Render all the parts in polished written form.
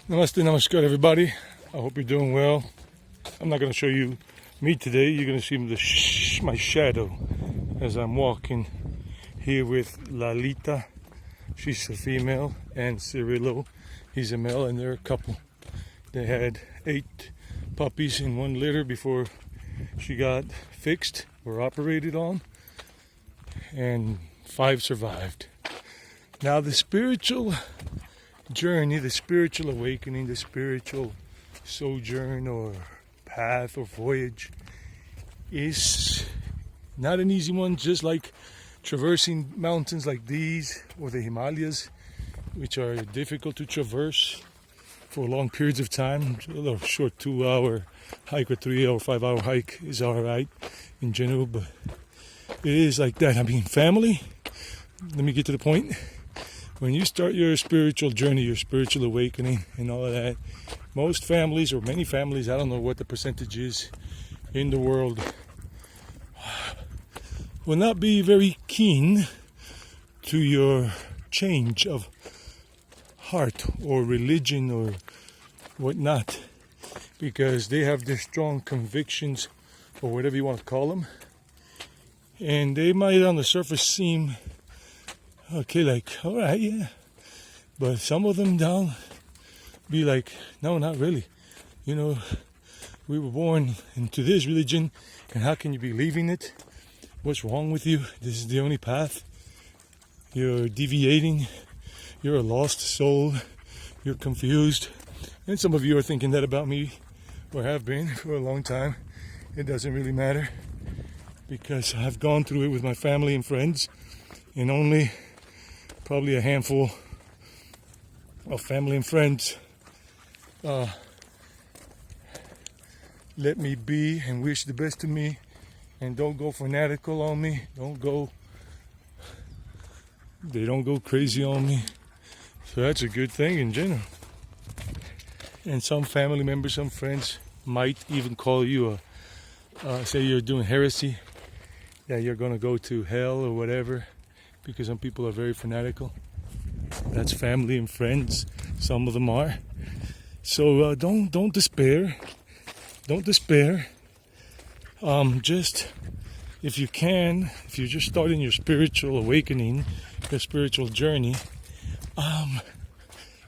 Namaste, namaskar, everybody. I hope you're doing well. I'm not going to show you me today. You're going to see my shadow as I'm walking here with Lalita. She's a female, and Cirillo, he's a male, and they're a couple. They had 8 puppies in one litter before she got fixed or operated on, and 5 survived. Now the spiritual journey, the spiritual awakening, the spiritual sojourn or path or voyage is not an easy one, just like traversing mountains like these or the Himalayas, which are difficult to traverse for long periods of time. A little short 2-hour hike or 3 or 5-hour hike is all right in general, but it is like that. I mean, family, let me get to the point. When you start your spiritual journey, your spiritual awakening and all of that, most families, or many families, I don't know what the percentage is in the world, will not be very keen to your change of heart or religion or whatnot, because they have their strong convictions or whatever you want to call them, and they might on the surface seem okay, like, all right, yeah. But some of them down be like, no, not really. You know, we were born into this religion, and how can you be leaving it? What's wrong with you? This is the only path. You're deviating. You're a lost soul. You're confused. And some of you are thinking that about me, or have been for a long time. It doesn't really matter, because I've gone through it with my family and friends, and only probably a handful of family and friends let me be and wish the best to me, and don't go fanatical on me. They don't go crazy on me. So that's a good thing in general. And some family members, some friends might even call you say you're doing heresy, that you're going to go to hell or whatever, because some people are very fanatical. That's family and friends. Some of them are. So don't despair. Don't despair. Just if you can, if you're just starting your spiritual awakening, your spiritual journey,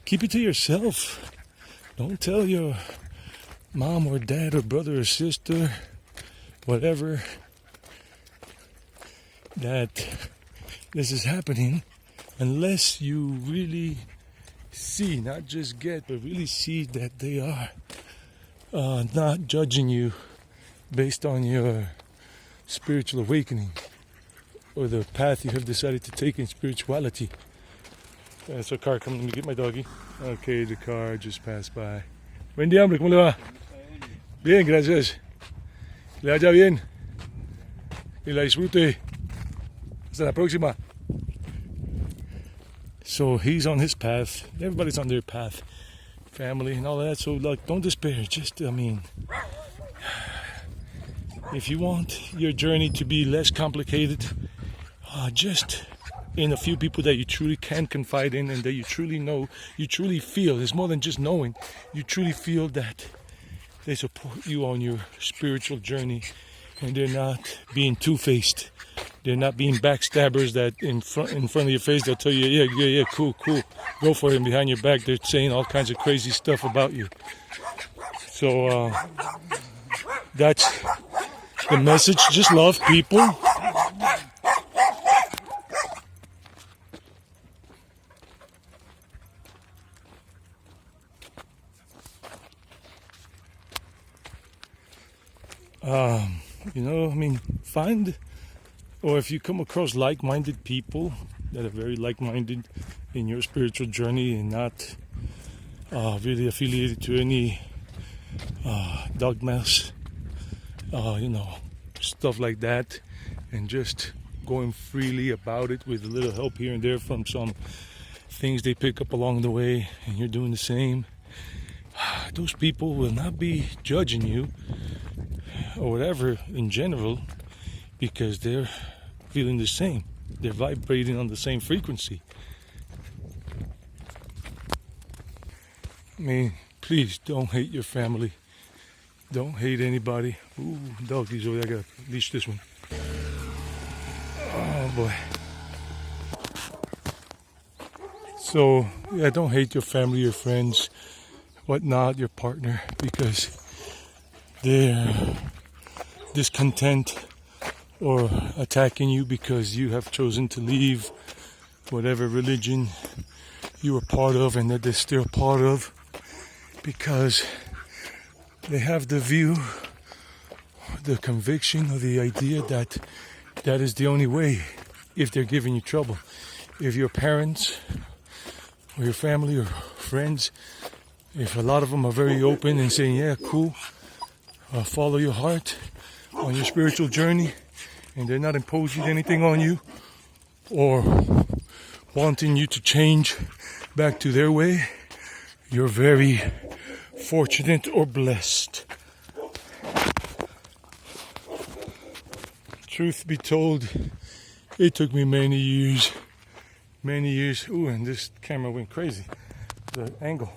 keep it to yourself. Don't tell your mom or dad or brother or sister, whatever, that this is happening, unless you really see, not just get, but really see that they are not judging you based on your spiritual awakening or the path you have decided to take in spirituality. There's a car coming. Let me get my doggy. Okay, the car just passed by. Buen día, hombre, ¿cómo le va? Bien, gracias. Le vaya bien. Y la disfrute. Hasta la próxima. So he's on his path. Everybody's on their path. Family and all that. So like, don't despair. Just, I mean, if you want your journey to be less complicated, just in a few people that you truly can confide in, and that you truly know, you truly feel. It's more than just knowing. You truly feel that they support you on your spiritual journey, and they're not being two-faced. They're not being backstabbers that in front of your face they'll tell you, yeah, cool, go for it, and behind your back they're saying all kinds of crazy stuff about you. So that's the message. Just love people. You know, I mean, find, or if you come across like-minded people that are very like-minded in your spiritual journey and not really affiliated to any dogmas, you know, stuff like that, and just going freely about it with a little help here and there from some things they pick up along the way, and you're doing the same, those people will not be judging you or whatever in general, because they're feeling the same. They're vibrating on the same frequency. I mean, please don't hate your family. Don't hate anybody. Ooh, doggies over there. I gotta leash this one. Oh boy. So, yeah, don't hate your family, your friends, whatnot, your partner, because they're discontent or attacking you because you have chosen to leave whatever religion you were part of and that they're still part of, because they have the view, the conviction, or the idea that that is the only way if they're giving you trouble. If your parents or your family or friends, if a lot of them are very open and saying, yeah, cool, follow your heart on your spiritual journey, and they're not imposing anything on you or wanting you to change back to their way, you're very fortunate or blessed. Truth be told, it took me many years. Ooh, and this camera went crazy. The angle.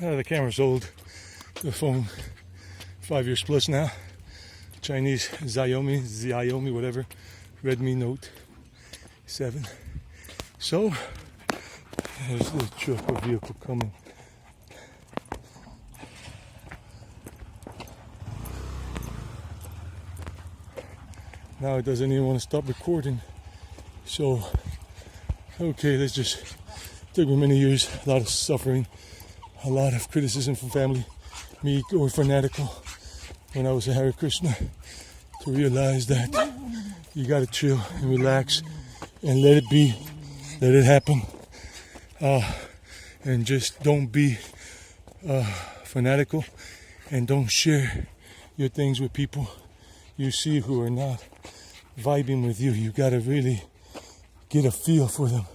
The camera's old. The phone, 5 years plus now. Chinese Xiaomi, whatever. Redmi Note 7. So, there's the truck or vehicle coming. Now it doesn't even want to stop recording. So, okay, let's just, took me many years, a lot of suffering, a lot of criticism from family, me going fanatical when I was a Hare Krishna, to realize that you gotta chill and relax and let it be, let it happen, and just don't be fanatical, and don't share your things with people you see who are not vibing with you. You gotta really get a feel for them,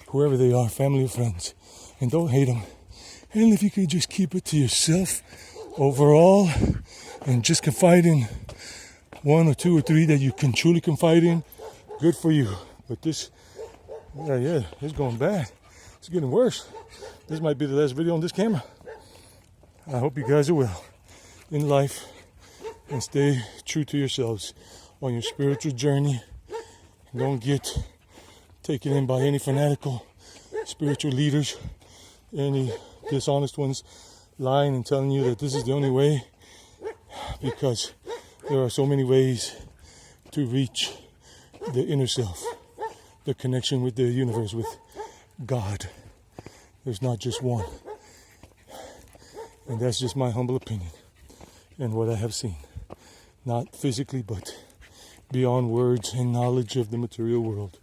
whoever they are, family or friends, and don't hate them. And if you could just keep it to yourself overall and just confide in one or two or three that you can truly confide in, good for you. But this, it's going bad. It's getting worse. This might be the last video on this camera. I hope you guys are well in life and stay true to yourselves on your spiritual journey. Don't get taken in by any fanatical spiritual leaders, any dishonest ones lying and telling you that this is the only way, because there are so many ways to reach the inner self, the connection with the universe, with God. There's not just one. And that's just my humble opinion and what I have seen. Not physically, but beyond words and knowledge of the material world.